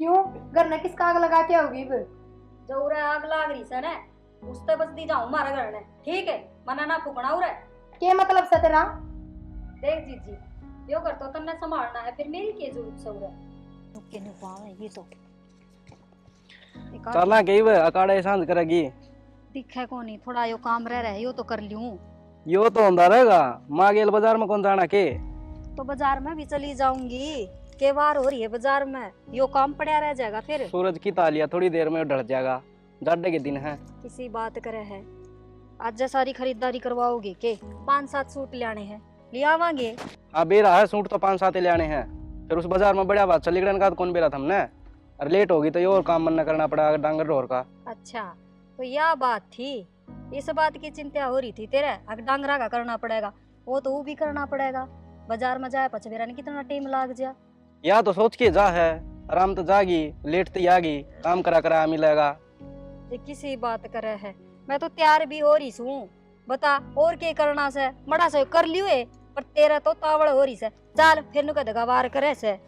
क्यों, घर ने किसका आग लगा के होगी? जो उरे आग लाग रही से ने उसते बस दी जाऊं मारे घर ने, ठीक है? मना ना फुकना उरे। के मतलब से तेरा? देख जीजी, यो कर तो तन्ने संभालना है, फिर मेरी के जरूरत से उरे। के ने पावे ये तो चलना कई वे अकाड़े सांझ करेगी। दिखे को नहीं, थोड़ा यो काम रह रहा है, यो तो कर लूं। यो तो होंदा रहेगा। माँ गेल बाजार में कौन जाना के? तो बाजार में भी चली जाऊंगी, के बार हो रही है बाजार में, यो काम पड़ा रह जाएगा फिर। सूरज की तालियां थोड़ी देर में ढल जाएगा, जाड़े के दिन है। किसी बात करे है, आज सारी खरीदारी करवाओगे के? 5-7 सूट लाने हैं, ले आवांगे। हाँ बेरा है, सूट तो 5-7 ले आने हैं। फिर उस बाजार में बढ़िया बात चली गड़न का कौन बेरा हमने। और लेट होगी तो ये और काम मन करना पड़ा डांगर रोर का। अच्छा तो यह बात थी, इस बात की चिंता हो रही थी तेरे? अब डांगरा का करना पड़ेगा, वो तो वो भी करना पड़ेगा। बाजार में जाए पचवेरा ने कितना टाइम लाग जा। या तो सोच के जा है, आराम तो जागी, लेट तो आगी, काम करा करा मिलेगा। ये किसी बात करे है, मैं तो तैयार भी हो रही हूँ। बता और क्या करना से? बड़ा से कर लियो है, पर तेरा तो तावड़ हो रही से। चल फिर नु कदे वार करे से।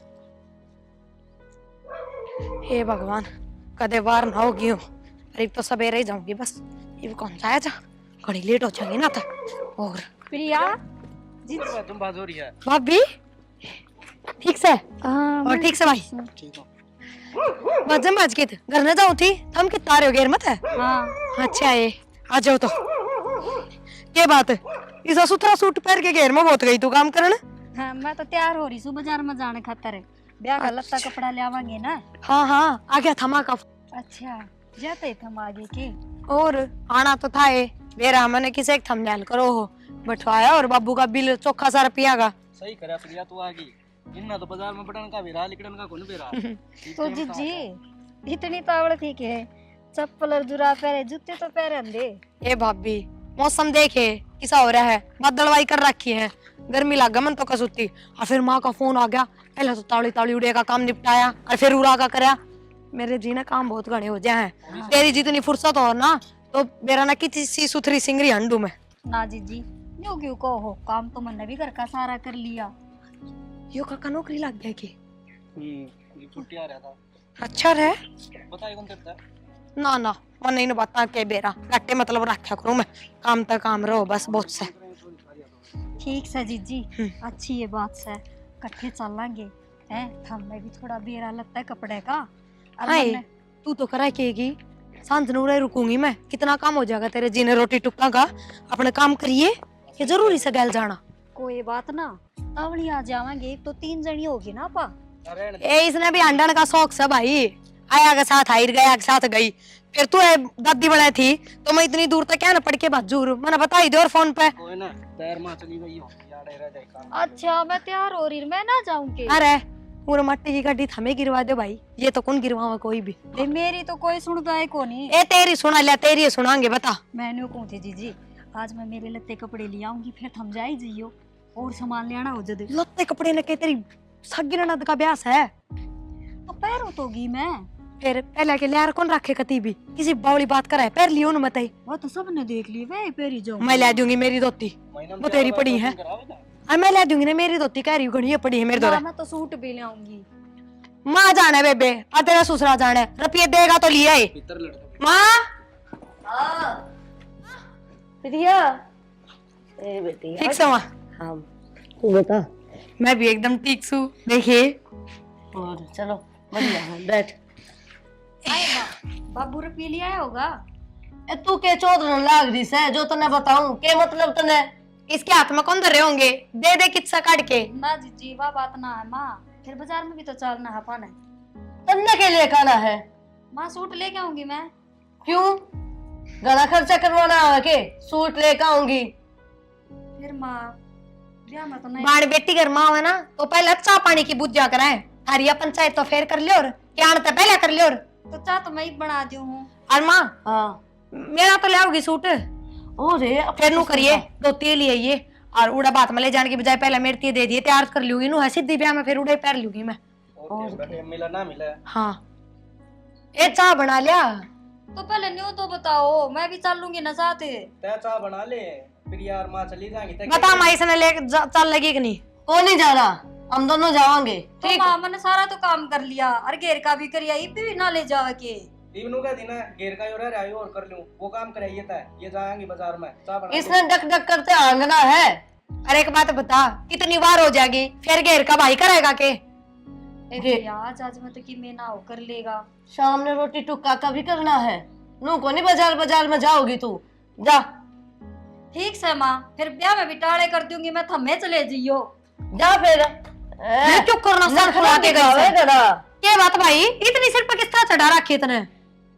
हे भगवान, कदे वार ना होगी हो। अरे तो सवेरे ही जाऊंगी बस, ये कौन जाया जा, घड़ी लेट हो जाएगी ना। तो और प्रिया जी तुम बात हो रही है भाभी, ठीक से? और ठीक से भाई, ठीक हो? बजम बज के घर न जाऊं थी, हम कितना रहे हो गेर मत है। हाँ अच्छा है, आ जाओ तो। ये बात है, इसा सुथरा सूट पहन के घेर में बहुत गई तू काम करने। हाँ, मैं तो तैयार हो रही हूँ बाजार में जाने खातर। ब्याह का लत्ता कपड़ा ले आवांगे ना। हाँ हाँ, आ गया थमा का। अच्छा जाते थम आगे के। और आना तो था है, मेरा मैंने किसे एक थंबनेल करो हो बैठवाया, और बाबू का बिल चोखा सा रुपया का। सही करा प्रिया, तू आगी। इन्ना तो बाजार में बटन का बेरा, लिकड़न का कौन बेरा। तो जीजी इतनी तावड़ थी के चप्पल और जुरा पहरे, जूते तो पहरे दे। ए भाभी, मौसम देखे किसा हो रहा है, बदलवाई कर रखी है, गर्मी लग मन तो कसुती। और फिर माँ का फोन आ गया, पहले तो ताली ताली उड़े का काम निपटाया, और फिर उड़ा का करया। मेरे जी ने काम बहुत घने हो जाए हैं, तेरी जितनी फुर्सत हो ना तो मेरा ना किसी सुथरी सिंगरी हंडू में। ना जीजी न्यू क्यों कहो, काम तो मैंने भी घर का सारा कर लिया। यो काका नौकरी लग गया की? ये छुट्टी आ रहा था। अच्छा रहे, बताइए कौन करता है? ना ना मन नहीं बता के बेरा गट्टे मतलब रखा करूं मैं, काम तक काम रहो बस बहुत से। ठीक से जीजी, अच्छी ये बात से कट्ठे चलेंगे हैं। हमें भी थोड़ा बेरा लगता है कपड़े का। हाय तू तो करा केगी, सांझ नूरे रुकूंगी मैं, कितना काम हो जाएगा तेरे जीने रोटी टुक्का का। अपने काम करिए, ये जरूरी से गैल जाना। कोई बात ना, तावड़ी आ जावांगे तो 3 जनी होगी ना पा। ए इसने भी अंडन का शौक से भाई, आया के साथ आई, गया के साथ गई। फिर तू दादी बड़ा थी तो मैं इतनी दूर तक क्या ना पढ़ के बाजूर मैंने बताई दे और फोन पे। कोई ना, पैर मां चली गई हो, याद रह जाए काम। अच्छा मैं तैयार हो रही, मैं ना जाऊं के? अरे पूरा मट्टी की गड्डी हमें गिरवा दे भाई, ये तो कौन गिरवावा कोई भी। ए, मेरी तो कोई सुनता है को नहीं। ए तेरी सुना लिया, तेरी सुनाएंगे बता। मैंने कहूं थी जीजी, आज मैं मेरे लत्ते कपड़े ले आऊंगी, फिर थम जाई जियो और सामान ले आना हो जद। लत्ते कपड़े ने के तेरी सगी ननद का ब्याह है तो पैरों तो गी मैं। फिर पहले के लियार कौन रखे कती भी, किसी बावली बात करे पैर लियो न मत। वो तो सबने देख ली, वे पेरी जाऊं। मैं ला दूंगी मेरी धोती, वो तेरी पड़ी है। अरे मैं ला दूंगी ना मेरी धोती, कह रही घड़ी पड़ी है मेरे ना, दो। मैं तो सूट भी ले आऊंगी। माँ जाने बेबे, आ तेरा ससुरा जाने, रुपये देगा तो लिया है माँ। प्रिया ए बेटी ठीक से माँ? हाँ तू बता। मैं भी एकदम ठीक सू। देखिए और चलो बढ़िया है, बैठ। बाबू रुपये ले आया होगा। ए तू के चौधर लाग रही से, जो तने बताऊं के मतलब तने। इसके हाथ में कौन धरे होंगे, दे दे किस्सा काट के। ना जीजी वह बात ना है माँ, फिर बाजार में भी तो चलना है पाने। तन्ने के लिए खाना है? माँ सूट लेके आऊंगी मैं। क्यों, ज्यादा खर्चा करवाना है के सूट लेकर आऊंगी? फिर माँ ब्याह में तो नहीं। बाण बेटी घर माँ है ना तो पहले चाह पानी की बुझ जा कराए, हरिया पंचायत तो फेर कर लियो, क्या तो पहले कर लियो। तो चाह तो मैं ही बना दी हूँ। और माँ हाँ मेरा तो ले आओगी सूट, ओ रे फिर नू करिए धोती लिए ये, और उड़ा बात में ले जाने की बजाय पहले मेरे दे दिए, तैयार कर लूंगी नू है सीधी ब्याह में, फिर उड़े पैर लूंगी मैं। मिला ना मिला। हाँ ये चाह बना लिया। तो पहले न्यू तो बताओ, मैं भी चल लूंगी ना साथ। तय चाह बना ले, फिर यार माँ चली जाएंगी। बता माँ इसने ले चल लगी कि नहीं? कौन नहीं जा रहा? हम दोनों जाएंगे तो ठीक। माँ मैंने सारा तो काम कर लिया और घेर का भी करिया इब भी ना ले जावे के। इवनू का दिन है घेर का जो रह रहा है और कर लूं वो काम कराइए था ये जाएंगे बाजार में चाय बना इसने डक डक करते आंगना है। अरे एक बात बता, कितनी बार हो जाएगी फिर घेर का भाई करेगा के? आज मैं तो कि मैं ना हो कर लेगा। शाम ने रोटी टुक्का का भी करना है। नू को नहीं बाजार बाजार में जाओगी तू, जा ठीक से माँ, फिर ब्याह में भी टाड़े कर दूंगी मैं, थम्मे चले जियो। जा फिर। ये क्यों करना सर फुला के गई से? करा ये बात भाई, इतनी सिर पर किस तरह चढ़ा रखी इतने?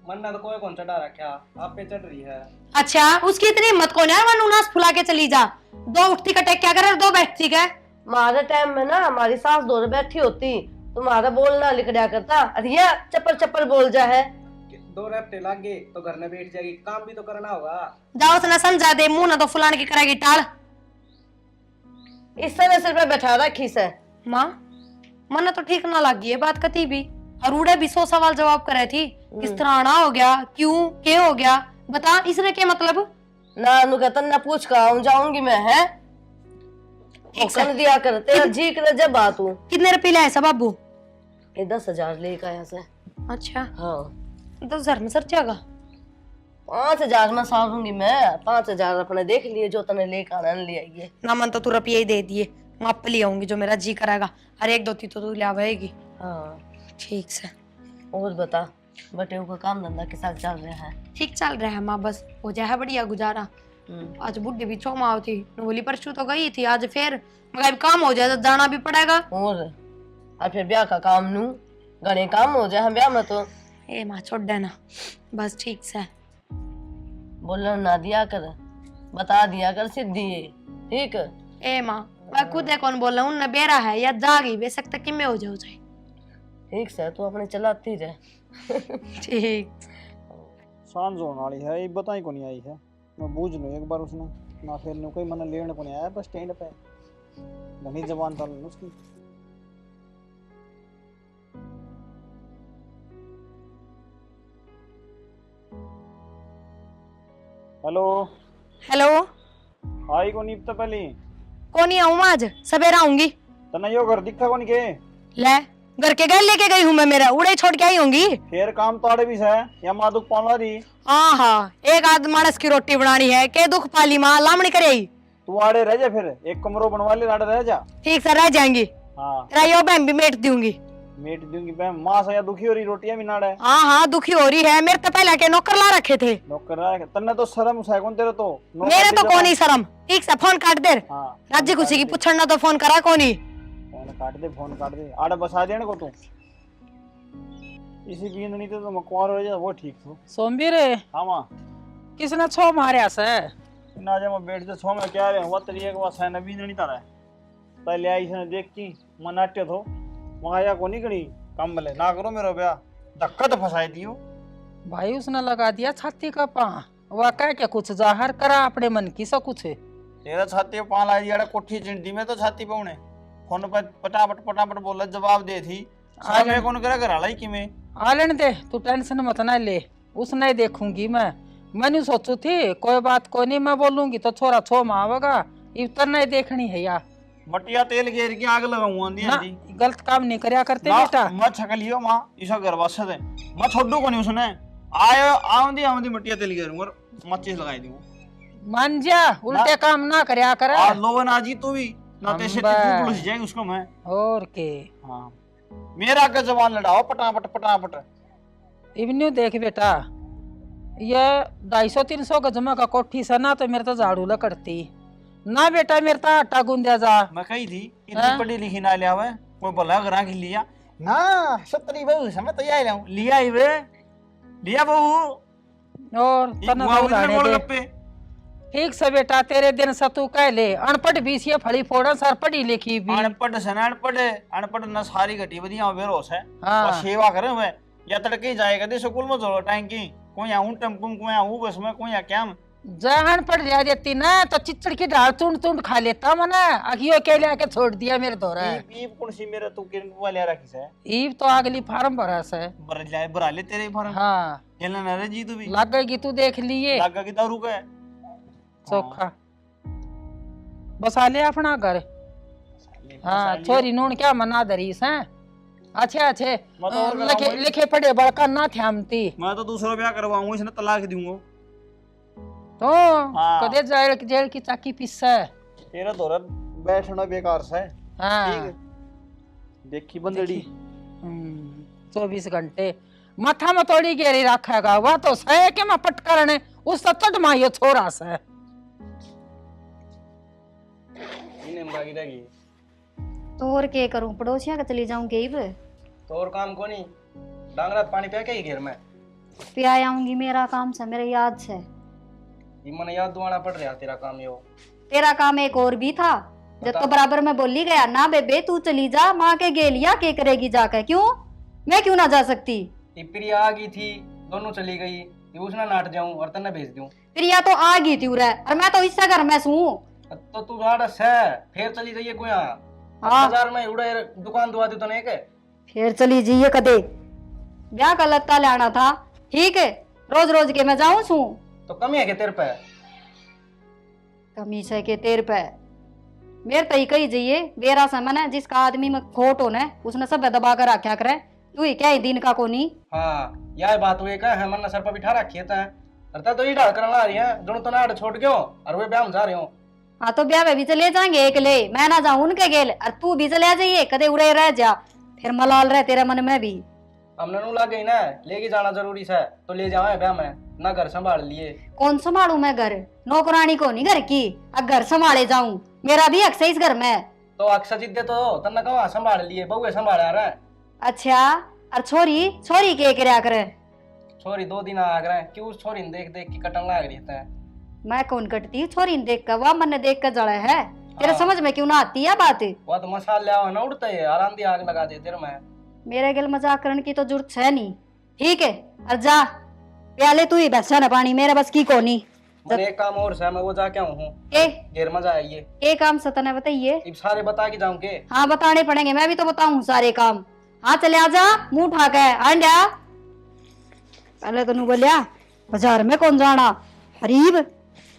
मन्ना तो कोई कौन चढ़ा रखा आप पे चढ़ रही है। अच्छा उसकी इतनी हिम्मत कौन है वनु नास फुला के चली जा। दो उठती का टेक क्या करे, दो बैठती का। हमारे टाइम में ना हमारी सास दोनों बैठी होती, तुम्हारा बोलना लिखड़ा करता। अरे ये चप्पल चप्पल बोल जा है। दो रफ्ते लग गए तो घर में बैठ जाएगी, काम भी तो करना होगा। जाओ उसने समझा दे, मुंह ना तो फुलाने की करेगी टाल। इस तरह सिर पे बैठा रखी से। माँ मन तो ठीक ना लगी है बात कती भी। अरूड़े भी 100 सवाल जवाब करे थी, किस तरह आना हो गया, क्यों क्या हो गया बता, इसने क्या मतलब? ना नु कहता ना पूछ का आऊं जाऊंगी मैं है। हुक्म दिया कर तेरा जी कर जब बात हूँ। कितने रुपए लाए सब बाबू? ये 10,000 लेकर आया से। अच्छा हाँ 10,000 में सर जाएगा। 5,000 में सारूंगी मैं। 5,000 अपने देख लिए जो तने लेकर आना ले आइए ना मन तो तू रुपये ही दे दिए, माप ले आऊंगी जो मेरा जी करेगा। अरे एक दो ती तो तू ले आवेगी। हाँ ठीक से। और बता बटे का काम धंधा के साथ चल रहा है? ठीक चल रहा है माँ, बस हो जाए बढ़िया गुजारा। आज बुढ़ी भी चौमा थी, बोली परसों तो गई थी, आज फिर मगर काम हो जाए तो जाना भी पड़ेगा। और फिर ब्याह का काम नू घने काम हो जाए ब्याह में तो। ए माँ छोड़ देना बस, ठीक से बोलना ना दिया कर, बता दिया कर सीधी है ठीक। ए माँ मैं खुद है कौन बोल रहा हूँ न बेरा है या जागी बेशक तक कि मैं हो जाए ठीक से तू अपने चलाती रहे। ठीक। सांझ होने वाली है, ये बताई को नहीं आई है। मैं बूझ लूँ एक बार उसने ना, फिर कोई मन लेने को नहीं आया बस स्टैंड पे घनी जबान था उसकी। हेलो हेलो आई को नहीं तो पहले कौन ही आऊँ आज सवेरा आऊंगी। तना यो घर दिखा को नहीं के ले घर के घर लेके गई हूँ मैं, मेरा उड़े छोड़ के आई होंगी। फिर काम ताड़े भी है या माँ दुख पाला रही। हाँ हाँ एक आध मानस की रोटी बनानी है के दुख पाली माँ लामड़ी करे। तू आड़े रह जा, फिर एक कमरो बनवा ले, आड़े रह जा। ठीक से रह जाएंगी। हाँ तेरा यो बहन भी मेट दूंगी। मीट दूंगी बहन, माँ से या दुखी हो रही, रोटियां भी नाड़े। हाँ हाँ दुखी हो रही है, मेरे तो पहले के नौकर ला रखे थे। नौकर रहा है तन्ने तो शर्म है कौन तेरे तो। मेरे तो कौन ही शर्म। ठीक से फोन काट दे। हाँ राज्य खुशी की पूछना तो फोन करा कौन ही। फोन काट दे, फोन काट दे, आड़े बसा देने को तू। इसी बीन नहीं तो मकवार हो जा वो ठीक थो। सोमबीर रे हाँ माँ किसने छो मारे से ना जब मैं बैठ जा छो में क्या रे हुआ तेरी एक बात है नबी नहीं तारा पहले आई से देख की मनाट्य थो मगाया को नहीं करी काम भले ना करो मेरा ब्याह धक्का तो फंसाई दियो। भाई उसने लगा दिया छाती का पा, वह कह के कुछ जाहिर करा अपने मन की सब कुछ। तेरा छाती पे पान लाई दिया कोठी चिंटी में तो छाती पे उन्हें फोन पर पटापट बोला जवाब दे थी आगे कौन करे घर वाला ही कि मैं आ लेने दे, तू टेंशन मत ना ले, उसने देखूंगी मैंने सोचू थी कोई बात कोई नहीं, मैं बोलूंगी तो छोरा छो में आवेगा, इतर नहीं देखनी है यार। मटिया तेल घेर के आग लगाऊंगा ना गलत काम नहीं करया करते बेटा। मैं छकलियो माँ इसा घर बस दे मैं छोड़ू को नहीं उसने आयो आउंदी मटिया तेल घेरूंगा मच्चीस लगाई दूंगा। मान जा उल्टे काम ना करया कर। आज लोगन आज ही तू भी ना ते से तू पुलिस जाएगी उसको मैं और के। हाँ मेरा का जवान लड़ाओ पटापट। इवन्यू देख बेटा, ये 250-300 गजमा का कोठी से ना तो मेरे तो झाड़ू लकड़ती ना बेटा, मेरे तो आटा गूंदा जा। मैं कही थी इतनी पढ़ी लिखी ना लिया हुआ कोई बोला घर की लिया ना 70 बहू समय तो यही लाऊं लिया ही वे लिया बहू और तना तो उड़ाने दे। ठीक से बेटा तेरे दिन से तू कह ले अनपढ़ बीस ये फली फोड़ा सर पढ़ी लिखी भी अनपढ़ से अनपढ़ न सारी घटी बढ़िया बेरोस है हाँ। और सेवा करे हुए या तड़के जाएगा दे स्कूल में जोड़ो टैंकी कोई आऊं टेम्पो कोई आऊं बस में कोई क्या जहान पढ़ लिया देती ना तो चिचड़ की डाल तुंड खा लेता मना अखियों के ले आके छोड़ दिया मेरे दौरा। ईब कौन सी मेरे तू किन वाले रखी से ईब तो अगली फार्म भरा से भरा ले तेरे फार्म। हाँ खेलना ना रे जी तू भी लग गई तू देख लिए लगा की दारू का चोखा बस आ ले अपना घर हाँ छोरी नून क्या मना दरीस हैं अच्छे अच्छे मैं तो और लिखे कराऊंगा। लिखे पढ़े बड़का ना थे हमती मैं तो दूसरा ब्याह करवाऊंगा, इसने तलाक दूंगा। तो हाँ। कदे जेल की चाकी पिस है तेरा दौरा बैठना बेकार सा है। हाँ ठीक है। देखी बंदड़ी 24 घंटे माथा में तोड़ी गेरी रखेगा वह तो सह के मैं पट करने उस तट मायो छोरा से इन्हें मगागी रहेगी तो और क्या करूं, पड़ोसिया का चली जाऊं कहीं पे तो और काम को नहीं डांगरा पानी पे के ही घेर में पिया आऊंगी, मेरा काम से, मेरे याद से। ये मन याद दुआना पड़ रहा तेरा काम यो तेरा काम एक और भी था जब तो बराबर में बोली गया ना बेबे तू चली जा, माँ के गेलिया के करेगी जाकर, क्यों मैं क्यों ना जा सकती? ये प्रिया आ गई थी दोनों चली गई ये उसने नाट जाऊं और तन्ने भेज दूं प्रिया तो आ गई थी उरे, और मैं तो इससे घर में सूं। तो तू गाड़स है फिर चली जाइए कोई हाँ। बाजार में उड़े दुकान दुआ दी तो नहीं के फिर चली जाइए कदे, ब्याह का लत्ता लाना था, ठीक है रोज रोज के मैं जाऊं सूं। तो कमी है के तेरे पे कमी से के तेर पे मेरे तई कही जाइए बेरा समन है जिसका आदमी में खोट होना उसने सब दबा कर रखा करे, तू ही क्या ही दिन का कोनी। हाँ यह बात हुई का है मन सर पर बिठा रखी है अरे तो ये डाल कर ला रही है दोनों तो नाड़ छोड़ गयो और वे ब्याह में जा रहे हो। हाँ तो ब्याह में भी चले जाएंगे एक ले, मैं ना जाऊं उनके गेल, और तू भी चले जाइए कदे उड़े रह जा, फिर मलाल रहे तेरे मन में भी। हमने नू लग गई ना लेके जाना जरूरी है तो ले जाओ ब्याह में ना घर संभाल लिए कौन संभालू मैं घर, नौकरानी को नहीं घर की, अब घर संभाले जाऊं, मेरा भी हक से इस घर में। तो अक्सर जिद्दे तो तन्ने कहाँ संभाल लिए बहुए संभाला रहा अच्छा और छोरी छोरी के करया करे, छोरी 2 दिन आ गए क्यों छोरी ने देख देख के कटन लाग रही है मैं कौन कटती छोरी ने देख कर, वह मन ने देख कर जड़े है तेरे हाँ। समझ में क्यों ना आती है बात? वो तो मसाले आओ ना उड़ते है आराम दी आग लगा दे तेरे में मेरे गल मजाक करने की तो जरूरत है नहीं, ठीक है और जा प्याले तू ही बस ना पानी, मेरे बस की कोनी। मैंने एक काम और है मैं वो जाके आऊँ हूँ ए घेर मजा आइए एक काम सतना बताइए। अब सारे बता के जाऊँ के हाँ बताने पड़ेंगे, मैं भी तो बताऊं सारे काम। हाँ चले आजा मुंह उठा के आंडा, पहले तो नू बोलिया बाजार में कौन जाना, गरीब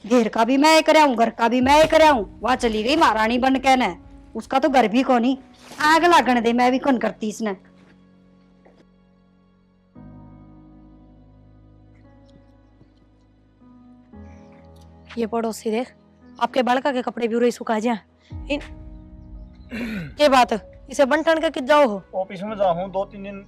घेर का भी मैं कराऊं घर का भी मैं कराऊं, वहां चली गई महारानी बन के न, उसका तो घर भी कोनी, आग लागण दे मैं भी कौन करती इसने। ये पड़ोसी देख आपके बालका के कपड़े भी उरे सुखा जाए इन ये बात इसे बंटन के कित जाओ हो ऑफिस में जाऊँ 2-3 दिन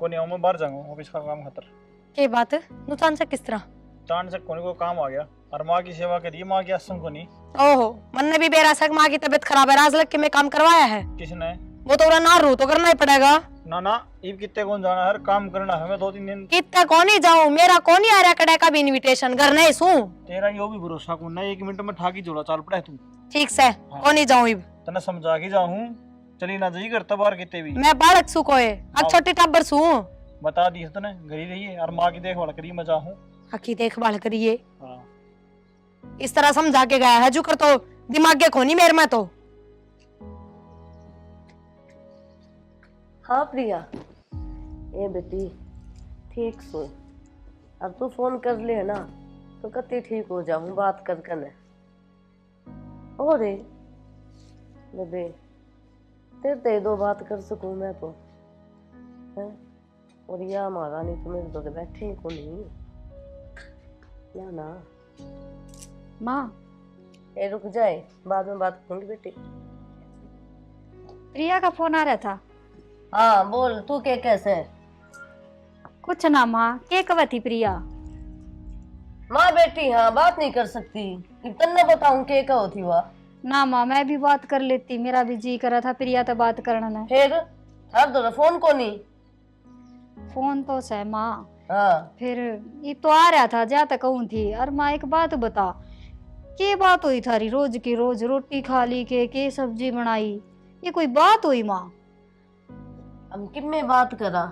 को नहीं आऊँ, मैं बाहर जाऊंगा ऑफिस का काम खतर। ये बात नुकसान से किस तरह चांद से कोने को काम आ गया और माँ की सेवा करिए, माँ की आसम को नहीं। ओहो मन ने भी बेरा सक माँ की तबीयत खराब है राज लग के मैं काम करवाया है, किसने? वो तो ना रू तो करना ही पड़ेगा। ना ना ईब कितने कौन जाना है, काम करना है, मैं 2-3 दिन। कितना कौन ही जाऊं, मेरा कौन ही आ रहा कड़े का भी इनविटेशन घर नहीं सू। तेरा यो भी भरोसा को ना, 1 मिनट में ठाकी जोड़ा चाल पड़ा है तू। ठीक से कौन ही जाऊं इब, तना समझा के जाऊँ, चली ना जाई घर तबार कितने भी। मैं बालक सू कोए अब छोटी टब्बर सू बता दी तने घर ही रहिए और माँ की देखभाल करिए, मैं जाऊँ। हकी देखभाल करिए, हाँ इस तरह समझा के गया है जो कर तो दिमाग के खोनी मेरे में तो। हाँ प्रिया ए बेटी ठीक सो, अब तू फोन कर ले ना तो कति ठीक हो जाऊं बात कर कर। और बेबे तेरे ते 2 बात कर सकूं मैं तो है, और या हमारा नहीं तो मेरे तो बैठे ही को नहीं या ना। माँ ए रुक जाए बाद में बात करूंगी बेटी। प्रिया का फोन आ रहा था। हाँ बोल तू के कैसे? कुछ ना माँ के कवा थी प्रिया। माँ बेटी हाँ बात नहीं कर सकती, तन्ने बताऊं के कहो थी वह। ना माँ मैं भी बात कर लेती, मेरा भी जी करा था प्रिया तो बात करना है। फिर हर दो फोन को नहीं फोन तो से माँ, हाँ फिर ये तो आ रहा था जा तक कहूँ थी। और माँ एक बात बता, के बात हुई थारी रोज की रोज रोटी खा ली के सब्जी बनाई, ये कोई बात हुई माँ? हम किम में बात करा,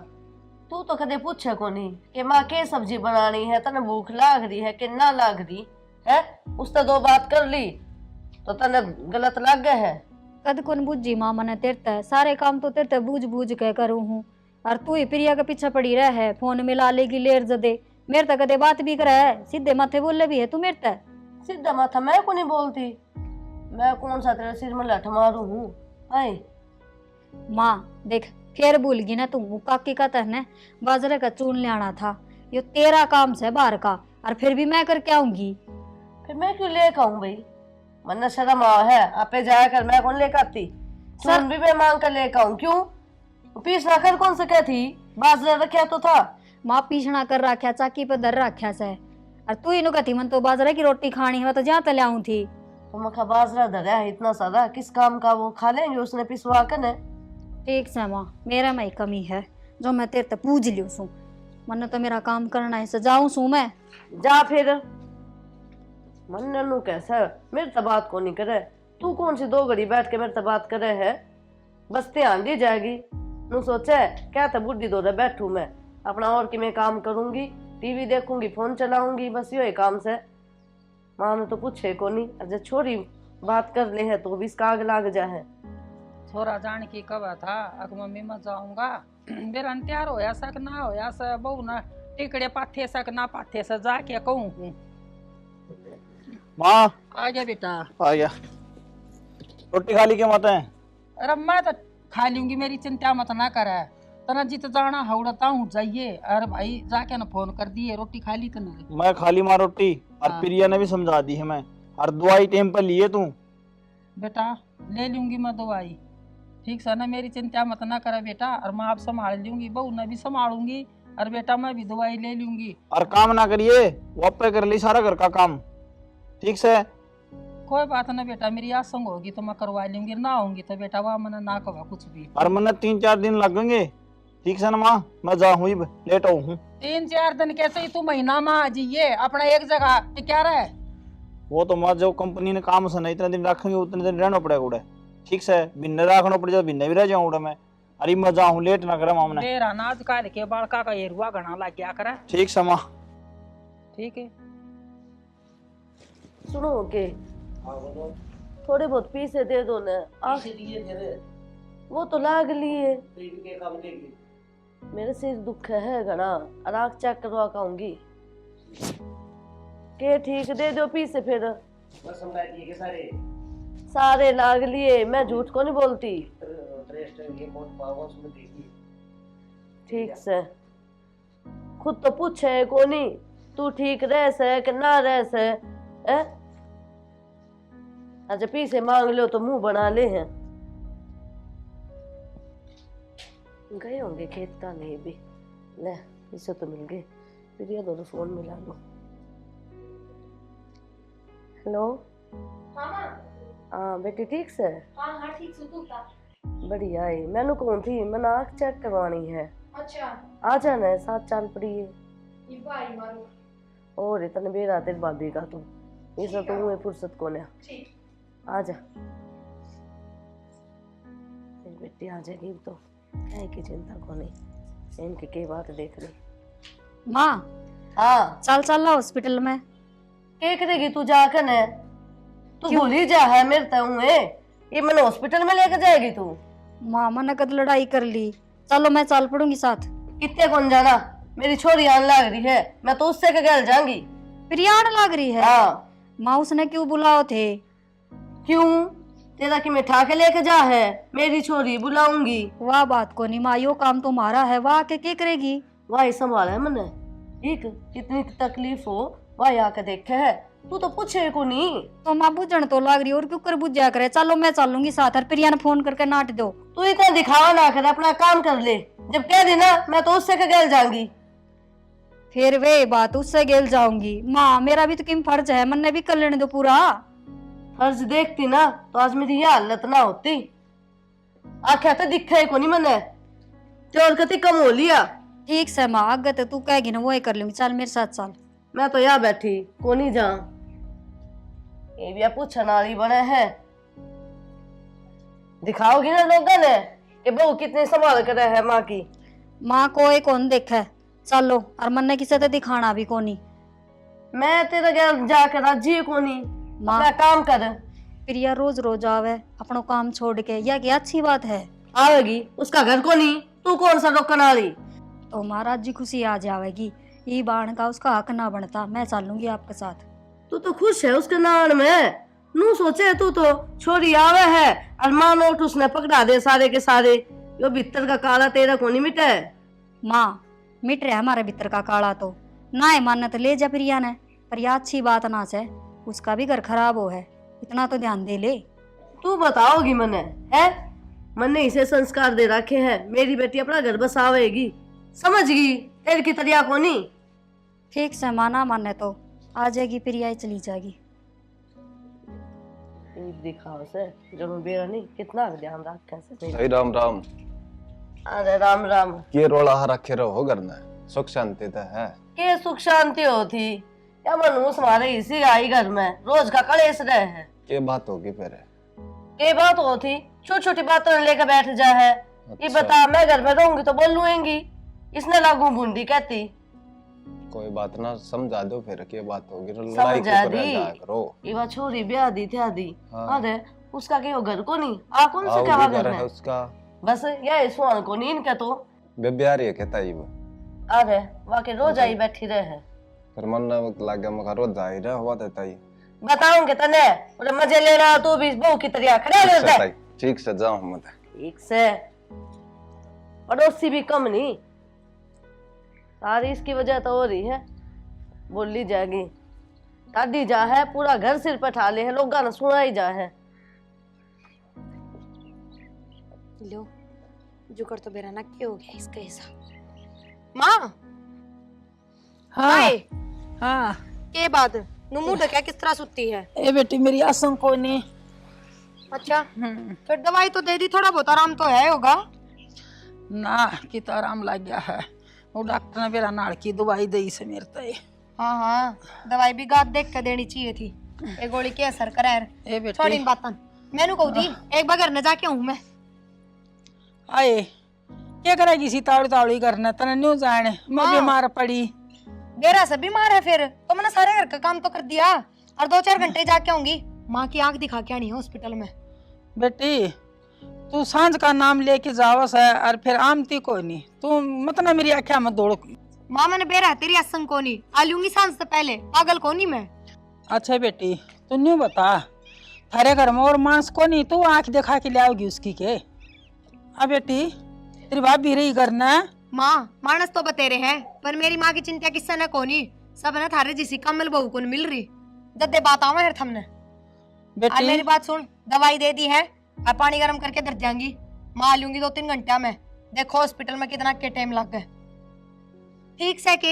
तू तो कदे पूछे को नहीं कि माँ के सब्जी बनानी है, तने भूख लाग रही है कि ना लाग रही है, उससे 2 बात कर ली तो तने गलत लग गए है। कद कौन बुझी माँ मने तेरते, सारे काम तो तेरते बूझ बूझ के करूँ हूँ, और तू ही प्रिया के पीछे पड़ी रह है, फोन मिला लेगी लेर जदे, मेरे तक कदे बात भी करे है, सीधे माथे बोले भी है तू मेरे तक। सीधा माथा मैं को नहीं बोलती, मैं कौन सा तेरे सिर में लठ मारू हूँ आए माँ देख फिर भूल गई ना तू, वो काकी का तहने बाजरे का चून ले आना था। ये तेरा काम से बाहर का, और फिर भी मैं करके आऊंगी। फिर मैं क्यों लेकर आऊं भाई? मन्ना शर्म आ है, आपे जाया कर, मैं कौन लेकर आती? चून भी मैं मांग कर लेकर आऊं, क्यों? पीस ना कर कौन सा क्या थी, बाजरा रखा तो था। माँ पीछना कर रखा, चाकी पे दर रखा से, और तू इनु कहती मन तो बाजरे की रोटी खानी है, तो जहाँ तले आऊं थी। तो मखा बाजरा धरा है इतना सारा, किस काम का? वो खा लेंगे उसने पिसवा कर ने। ठीक से माँ, मेरा में ही कमी है जो मैं तेरे ते पूज लियो सू। मन तो मेरा काम करना है, से जाऊं सू मैं। जा फिर। मन नन्नू कैसा है, मेरे से बात को नहीं करे। तू कौन सी 2 घड़ी बैठ के मेरे से बात करे है? बस ध्यान दी जाएगी। नू सोचे क्या था बुढ़ी दो बैठू मैं अपना, और कि मैं काम करूंगी, टीवी देखूंगी, फोन चलाऊंगी, बस यो ही काम से। माँ ने तो पूछे को नहीं, अजय छोरी बात कर ले है तो भी इसका आग लाग जा है। छोरा जान की कब था, अग मम्मी मैं जाऊंगा, मेरा तैयार होया सक ना होया स बहु ना टिकड़े पाथे सक ना पाथे से जाके कहूँ। माँ आ गया बेटा। आ गया। रोटी खा ली क्या मत है? अरे मैं तो खा लूंगी, मेरी चिंता मत ना करे। तना जित जाना हौड़ता हूँ जाइए। अरे भाई जाके ना फोन कर दिए, रोटी खा ली तने? मैं खा ली माँ रोटी, और हाँ। प्रिया ने भी समझा दी है मैं। और दवाई टाइम पर लिए तू? बेटा ले लूंगी मैं दवाई, ठीक से ना, मेरी चिंता मत ना करे बेटा। और मैं आप संभाल लूंगी, बहू ने भी संभालूंगी, और बेटा मैं भी दवाई ले लूंगी। और काम ना करिए, वो पे कर ली सारा घर का काम, ठीक से? कोई बात ना बेटा, मेरी आसंग होगी तो मैं करवा लूंगी, ना होंगी तो बेटा वह मैंने ना कहा कुछ भी। और मैंने 3-4 दिन लगेंगे, ठीक से ना माँ? मैं जाऊँ लेट हूँ। 3-4 दिन कैसे ही तू महीना में आ जाइए, अपना एक जगह क्या रहे। वो तो मैं जो कंपनी ने काम से नहीं इतने दिन रखेंगे उतने दिन रहना पड़ेगा उड़े, ठीक से? बिन्ने रखना पड़ जाए, बिन्ने भी रह जाऊँ उड़े मैं। अरे मैं जाऊँ, लेट ना करे मामने। मेरा नाज काल के बालका का एरुआ घना लग गया करे। ठीक से माँ। ठीक है। सुनो के थोड़े बहुत पीसे दे दो ना। वो तो लाग लिए, मेरे सिर दुख है घना, अराक चेक करवा काऊंगी के ठीक दे दो पीसे। फिर सारे लाग लिए, मैं झूठ को नहीं बोलती। ठीक से खुद तो पूछे को नहीं, तू ठीक रह से कि ना रह से? अच्छा पीसे मांग लो तो मुंह बना ले हैं। गए होंगे खेत का, नहीं भी ले इसे तो मिल गए। फिर ये दोनों फोन मिला लो। हेलो हाँ बेटी ठीक से? हाँ ठीक से, तू बता। बढ़िया है। मैंने कौन थी, मैंने आँख चेक करवानी है। अच्छा आ जाना है, साथ चाल पड़ी है। ये भाई मारो। और इतने बेर आते भाभी का तू, इसे तो मुझे फुर्सत को नहीं। ठीक आ जा बेटी, आ जाएगी तो क्या की चिंता को नहीं, इनकी के बात देख ली। माँ हाँ चल चल ला हॉस्पिटल में। क्या करेगी तू जाकर ने? तू भूल ही जा है मेरे तऊ ये मैंने हॉस्पिटल में लेकर जाएगी तू? माँ मैंने कद लड़ाई कर ली, चलो मैं चल पड़ूंगी साथ। कितने कौन जाना, मेरी छोरी आने लग रही है, मैं तो उससे के घर जाऊंगी। प्रियाण लग रही है? हाँ। माँ उसने क्यों बुलाओ थे? क्यों? तेरा कि मैं ठा के लेके जा है, मेरी छोरी बुलाऊंगी। वाह बात को नहीं माँ, यो काम तुम्हारा है, वाह के क्या करेगी? वही संभाला है मैंने, ठीक कितनी तकलीफ हो वही आके देखे है, तू तो पूछे को नहीं। तो माँ बुझन तो लग रही और क्यों कर बुझ जाया करे। चलो मैं चलूंगी साथ, और प्रिया ने फोन करके नाट दो। तू इतना दिखावा ना कर, अपना काम कर ले। जब कह दी ना मैं तो उससे के घर जाऊंगी। फिर वे बात उससे गेल जाऊंगी। माँ मेरा भी तो किम फर्ज है, मन ने भी कर लेने दो पूरा। फर्ज देखती ना तो आज मेरी ये हालत ना होती। आख्या तो दिखे को नहीं मैंने, चोर कति कम हो लिया। ठीक से माँ, आगे तो तू कहेगी ना वो ही कर लूंगी। चल मेरे साथ चल। मैं तो यहाँ बैठी को नहीं जा, ये भी पूछन वाली बने है। दिखाओगी ना लोगों ने कि बहू कितनी संभाल कर है माँ की। माँ कोई कौन देखे, चलो। और मन ने किसे तो दिखाना भी कोनी। मैं तेरे घर जाकर राजी को नहीं, माँ अपना काम कर। प्रिया रोज रोज आवे अपनो काम छोड़ के, यह क्या अच्छी बात है? आवेगी, उसका घर को नहीं, तू कौन सा रोकने वाली? तो महाराज जी खुशी आ जाएगी, ये बाण का उसका हक ना बनता। मैं चलूंगी आपके साथ। तू तो खुश है उसके नान में, नू सोचे तू तो छोरी आवे है और मान उठ उसने पकड़ा दे सारे के सारे, यो भीतर का काला तेरा कोनी मिटे। माँ मिट रहा हमारे भीतर का काला तो ना है मानना तो ले जा प्रिया ने, पर यह अच्छी बात ना से, उसका भी घर खराब हो है, इतना तो ध्यान दे ले। तू बताओगी मने है? मने इसे संस्कार दे रखे हैं, मेरी बेटी अपना घर बसावेगी, समझ गई? तेरे की तरिया कोनी। ठीक से माना माने तो आ जाएगी प्रिया ही चली जाएगी। दिखाओ से जो बेरा नहीं कितना ध्यान रख कैसे। भाई राम राम। अरे राम राम। ये रोला रखे रहो घर में, सुख शांति तो है। के सुख शांति होती या मनूस हमारे इसी आई घर में रोज का कलेश रहे हैं। के बात होगी फिर? के बात होती छोटी छोटी बातों लेकर बैठ जा है। ये बता मैं घर में रहूंगी तो बोल लूंगी, इसने लागू बूंदी कहती। कोई बात ना समझा दो फिर, के बात होगी? समझा दी करो। ये बात छोरी ब्याह दी थी आदि। हाँ। अरे उसका के घर को नहीं आ कौन से क्या घर है उसका? बस ये सुहान को नहीं इनका तो बेब्यारी है कहता ही वो। अरे वाके रोज आई बैठी रहे हैं। फिर मन वक्त लग गया मगर रोज आई रहा हुआ देता ही। बताऊंगे तने और मजे ले रहा तू भी बहू की तरह खड़े रहता है। ठीक से जाओ मत। ठीक से पड़ोसी भी कम नहीं, सारी इसकी वजह तो हो रही है। बोली जाएगी दादी जा है पूरा घर सिर पर ठा ले है, लोग गाना सुना ही जा है। लो जुकर तो बेरा ना क्या हो गया इसका ऐसा। माँ हाँ हाय हाँ। के बात नु मुंह ढका किस तरह सुती है? ए बेटी मेरी आसन को नहीं। अच्छा फिर दवाई तो दे दी, थोड़ा बहुत आराम तो है होगा ना कि तो आराम लग गया है, वो डॉक्टर ने मेरा नाड़ की दवाई दी से मेरे तय। हाँ हाँ दवाई भी गात देख के देनी चाहिए थी, एक गोली के असर करे। ए बेटी छोड़ी बातन मैनू कहू थी एक बार घर न जाके आऊं मैं। आए क्या करेगी सी तावड़ी तावड़ी करना तने न्यू जाने, मैं हाँ। बीमार पड़ी। बेरा से बीमार है फिर तो मैंने सारे घर का काम तो कर दिया और 2-4 घंटे जाके आऊंगी। माँ की आंख दिखा के आनी है हॉस्पिटल में। बेटी तू सांझ का नाम लेके जावस है और फिर आमती कोई नहीं, तू मतलब मेरी आख्या में दौड़। माँ मैंने बेरा तेरी असंग को नहीं आ लूंगी सांझ से पहले, पागल को नहीं मैं। अच्छा बेटी तू न्यू बता थारे घर में और मांस को नहीं, तू आंख दिखा के ले आओगी उसकी के? अब बेटी तेरी बात भी रही करना। माँ मानस तो बतेरे हैं पर मेरी माँ की चिंता किससे न कोनी, सब न थारे जिसी कमल बहू को मिल रही दद्दे बात आवा है थमने। और मेरी बात सुन, दवाई दे दी है और पानी गर्म करके धर जाऊंगी, माँ लूंगी 2-3 घंटा में। देखो हॉस्पिटल में कितना के टाइम लग गए। ठीक से के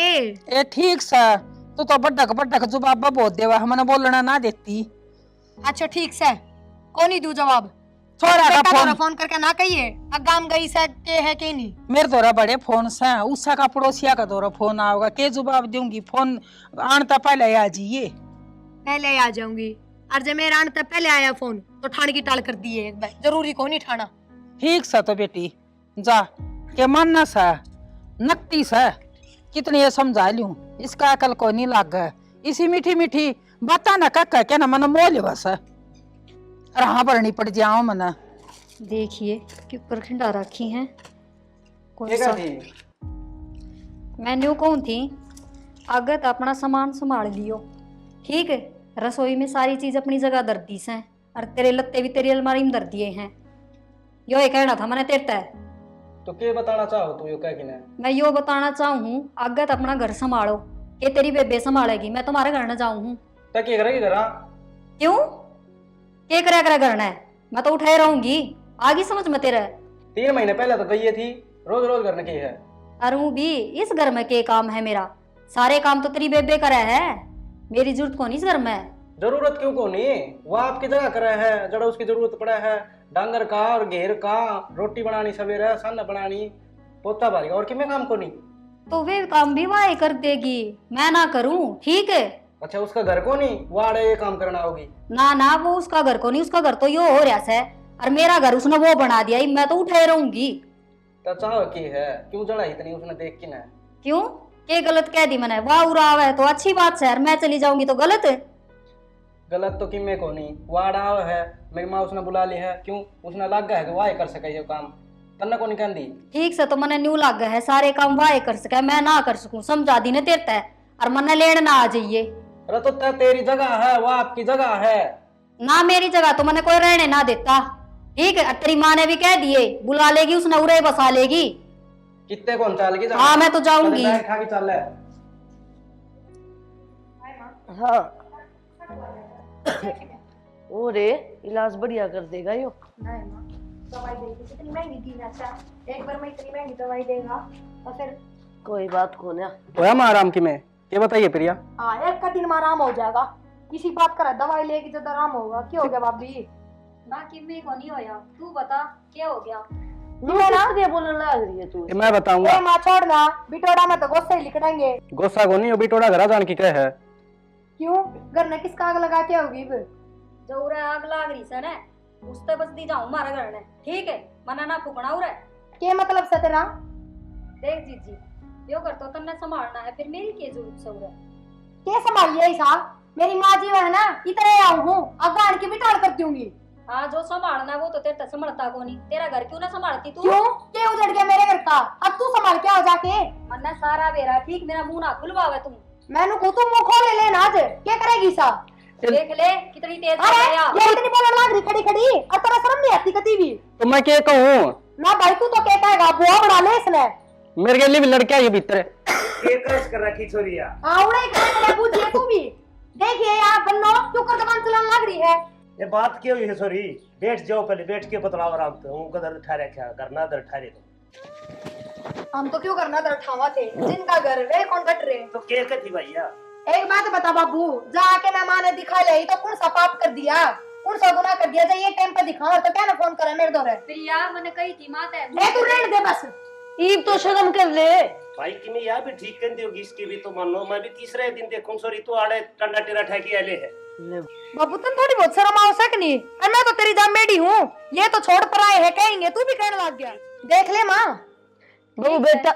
ए ठीक सा तू तो बड्डक जवाब बहुत देवा, हमने बोलना ना देती। अच्छा ठीक से कोनी दू जवाब, छोरा का बेटा फोन फोन करके ना कहिए अगाम गई से के है के नहीं। मेरे दौरा बड़े फोन से उसका का पड़ोसिया का दौरा फोन आओगा, के जवाब दूंगी? फोन आनता पहले आ जाइए। पहले आ जाऊंगी और जब मेरा आने तक पहले आया फोन तो ठाण की टाल कर दिए एक बार, जरूरी को नहीं ठाना। ठीक सा तो बेटी जा के मानना सा नकती सा कितनी ये समझा लूं, इसका अकल को नहीं लाग गया। इसी मीठी मीठी बता ना कक्का क्या ना मन मोल बस रहा भरनी पड़ जाओ मना। देखिए कि ऊपर खिंडा रखी हैं कौन क्या सा। थी? मैं न्यू कौन थी अगत अपना सामान संभाल लियो, ठीक है? रसोई में सारी चीज अपनी जगह धर दी से और तेरे लत्ते भी तेरी अलमारी में धर दिए हैं। यो ही कहना था मैंने तेरता है। तो क्या बताना चाहो तू? यो क्या कि ना? मैं यो बताना चाहूँ अगत अपना घर संभालो, ये तेरी बेबे संभालेगी, मैं तुम्हारे घर न जाऊँ हूँ। तो क्या करेगी जरा? क्यों क्या करे करना है? मैं तो उठाए रहूंगी, आगे समझ में तेरा। 3 महीने पहले तो गई थी, रोज रोज करने की है। अरू भी इस घर में के काम है मेरा, सारे काम तो तेरी बेबे करे है, मेरी जरूरत कौन इस घर में? जरूरत क्यों को नहीं, वो आपकी जगह करे है जरा उसकी जरूरत पड़ा है। डांगर का और घेर का रोटी बनानी सवेरे, सन बनानी, पोता भारी और किमें काम को नहीं। तो वे काम भी वही कर देगी, मैं ना करूं, ठीक है? अच्छा उसका घर को नहीं, वो आड़े ये काम करना होगी। ना ना वो उसका घर को नहीं, उसका घर तो यो हो रहा है और मेरा घर उसने वो बना दिया, मैं तो उठे रहूंगी। तो चाहो की है क्यों जड़ा इतनी उसने देख के ना? क्यों के गलत कह दी मैंने? वाह उड़ाव है तो अच्छी बात है, मैं चली जाऊंगी तो गलत है? गलत तो किमे को नहीं, वो आड़ा है, मेरी माँ उसने बुला ली है, क्यों उसने लग गया है कि वाह कर सके ये काम, तन्ना को नहीं कहती। ठीक से तो मैंने न्यू लग गया है, सारे काम वाह कर सके, मैं ना कर सकूं, समझा दी ने तेरता है और मना लेने ना आ जाइए। अरे तो तेरी जगह है, वो आपकी जगह है, ना मेरी जगह तो मैंने कोई रहने ना देता। ठीक है, तेरी माँ ने भी कह दिए बुला लेगी, उसने उरे बसा लेगी। कितने कौन चाल की हाँ मैं तो जाऊंगी। खा के चल है। हाँ ओ रे इलाज बढ़िया कर देगा यो। नहीं माँ, दवाई देगी कितनी महंगी दी ना, अच्छा एक बार में इतनी महंगी दवाई देगा और फिर कोई बात को ना। होया माँ आराम की में ये बताइए प्रिया। हाँ एक का दिन में आराम हो जाएगा। इसी बात करा दवाई लेके जब आराम होगा। क्या हो गया भाभी? बाकी में को नहीं होया, तू बता क्या हो गया? किसके बोलने लग रही है तू? ये मैं बताऊंगा। ए माँ छोड़ना, बिटोड़ा में तो गुस्से ही लिखड़ेंगे। गुस्सा को नहीं, बिटोड़ा घर जान की क्या है। क्यों? घर ने किसका आग लगा के होगी? जो उरे आग लाग रही से ने उसते बस दी जाऊं मारा घर ने। ठीक है, मना ना फुकना उरे। क्या मतलब से तेरा? देख जीजी, यो कर तो तन्ने संभालना है, फिर मेरी क्या जरूरत से उरे? क्या संभालिए साहब? मेरी माँ जी है ना, इतने आऊ हूँ अगाड़ की बिटाड़ कर दूंगी। हाँ जो संभालना है वो तो तेरे संभालता को नहीं। तेरा घर क्यों ना संभालती तू? क्यों? क्या उजड़ गया मेरे घर का? अब तू संभाल के आ जाके। मन्ना सारा बेरा ठीक, मेरा मुंह ना खुलवावे तुम। मैंने को तुम मुंह खोल ले ना आज। क्या करेगी सा? देख ले कितनी तेज अरे है या। ये इतनी बोलने लग रही खड़ी खड़ी, और तेरा शर्म नहीं आती कभी भी? तो मैं क्या कहूँ? ना भाई तू तो क्या कहेगा? बुआ बना ले इसने। मेरे लिए भी लड़का है ये भीतर। कर रखी छोरिया। आवड़े का पूछिए तू भी। देखिए यार बन्नो क्यों कर दुकान चलाने लग रही है। ये बात क्यों हुई है सॉरी? बैठ जाओ पहले, बैठ के बतलाओ आराम से। हूं कदर ठहरे क्या करना दर ठहरे तो। हम तो क्यों करना दर ठावा थे, जिनका घर वे कौन कट रहे। तो के थी भैया? एक बात बता बाबू, जाके मेहमान ने दिखा ले तो कौन सा पाप कर दिया, कौन सा गुनाह कर दिया? ये टाइम पे दिखाओ तो क्या ना फोन करे मेरे दौरे। प्रिया मैंने कही थी माता है। ए तू रहने दे बस। ईब तो शर्म कर ले। भाई कि मैं यह भी ठीक कर होगी, इसकी भी तो मान लो। मैं भी तीसरे दिन देखूं सॉरी तू आड़े टंडा टेरा ठहकी आले है। बाबू तुम थोड़ी बहुत शर्म आओ सकनी। और मैं तो तेरी जामेडी हूँ, ये तो छोड़ पर आए है कहेंगे, तू भी कहने लग गया। देख ले माँ। बहु बेटा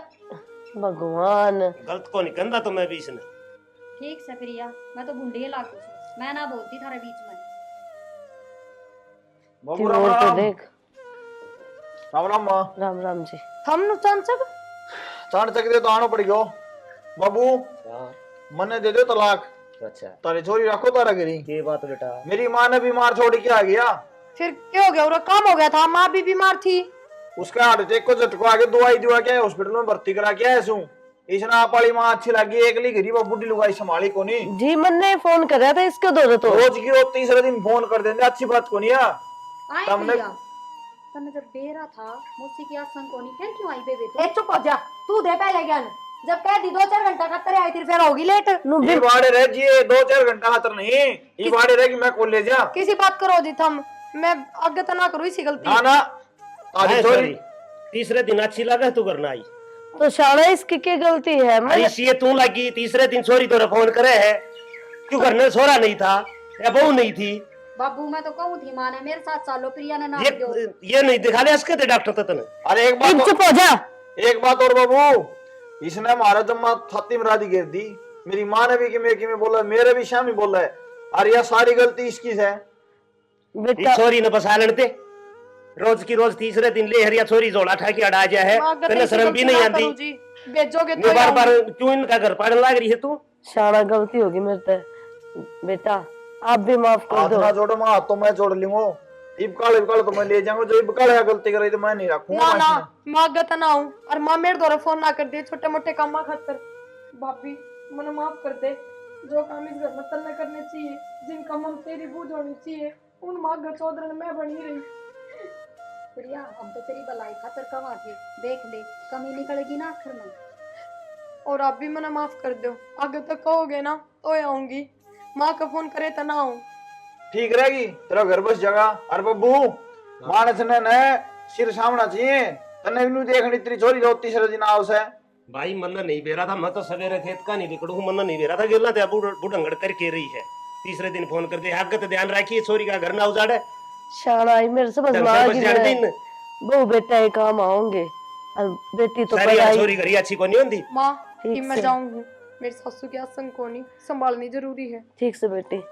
भगवान। गलत को नहीं कंधा तो मैं भी इसने। ठीक से प्रिया, मैं तो बूढ़ी लाख मैं ना बोलती थारे बीच में। बाबू फिर राम और तो राम। देख। राम राम माँ। राम राम जी। हम नुकसान सब चाण चक दे तो आनो पड़ गयो। बाबू मने दे दो तलाक। अच्छा तारी छोरी रखो तारा घरी। ये बात बेटा। मेरी माँ ने बीमार छोड़ के आ गया। फिर क्या हो गया? और काम हो गया था, माँ भी बीमार थी। उसका हार्ट अटैक को झटको आके दवाई दिवा के हॉस्पिटल में भर्ती करा के आया हूँ। इसने आप वाली माँ अच्छी लगी, एकली गरीब बुढ़ी लुगाई संभाली को नहीं। जी मन ने फोन कराया था इसके दौरे तो। रोज की रोज तीसरे दिन फोन कर देंगे, अच्छी बात को नहीं है। आई तुमने- प्रिया, तन्ने जब बेरा था मुझसे की आसन को नहीं, फिर क्यों आई बेबे तो? ए चुप हो जा, तू दे पहले ज्ञान। जब कह दी 2-4 घंटा खतर आई थी, फिर होगी लेट। ये बाड़े रह जी 2-4 घंटा खातर नहीं, ये बाड़े रह कि मैं कॉलेज जा। किसी बात करो जी थम, मैं आगे तो ना करूँ इसी गलती। ना ना तारी है छोरी सॉरी, तीसरे दिन अच्छी लगा तू करना आई। तो शाला इसकी क्या गलती है? अरे इसलिए तू लगी तीसरे दिन छोरी तो फोन करे है। क्यों करने? छोरा नहीं था या बहू नहीं थी? बाबू मैं तो कहूँ थी माँ ने मेरे साथ चालो, प्रिया ने ना दियो। ये नहीं दिखा ले इसके थे डॉक्टर तो तने। अरे एक बात चुप हो जा। एक बात और बाबू, इसने हमारा जम्मा छाती में राधी घेर दी। मेरी माँ ने भी कि मैं बोला, मेरे भी शामी बोला है। अरे यह सारी गलती इसकी है। बेटा छोरी ने बसा लेते रोज की रोज तीसरे दिन ले हरिया छोरी जोड़ा ठा के अड़ा जा है। तेने शर्म भी नहीं आती। भेजोगे मैं बार बार क्यों इनका घर पाड़ने लग रही है तू? शाला गलती होगी मेरे से। बेटा आप भी माफ कर हाथ दो। ना जोड़ो माँ, हाथ तो मैं जोड़ लूंगा। इबकाल तो मैं ले जाऊंगा, जो इबकाल है गलती करे तो मैं नहीं रखूंगा। ना ना माँ गत ना हूँ, और माँ मेरे द्वारा फोन ना कर दे छोटे मोटे काम खातर। भाभी मने माफ कर दे, जो काम इस घर में तन्ने करने चाहिए, जिन काम हम तेरी बूझ होनी चाहिए, उन माँ घर चौधरी मैं बनी रही। प्रिया हम तो तेरी भलाई खातर कमा थे, देख ले कमी निकलेगी ना आखिर में। और आप भी मने माफ कर दो, आगे तक कहोगे ना तो आऊंगी। माँ का फोन करे तो ना आऊं। ठीक रहेगी तेरा घर बस जगह। अरे बब्बू मानस ने सिर सामना चाहिए, तन्ने भी देखनी तेरी छोरी जो तीसरे दिन आओ से। भाई मन्ना नहीं बेरा था, मैं तो सवेरे खेत का नहीं निकलू हूँ। मन्ना नहीं बेरा था, गिरना था बुढ़ंगड़ करके रही है। तीसरे दिन फोन कर दे, आगे तो ध्यान रखिए छोरी का घर ना उजाड़े। शाला आई मेरे से बस बस मांगी जान दिन बहु बेटा ये काम आओगे और बेटी तो सारी पढ़ाई। छोरी घरी अच्छी को नहीं होती। माँ ठीक कि मैं से। जाऊंगी, मेरी सासू की आसन को नहीं संभालनी जरूरी है। ठीक से बेटी।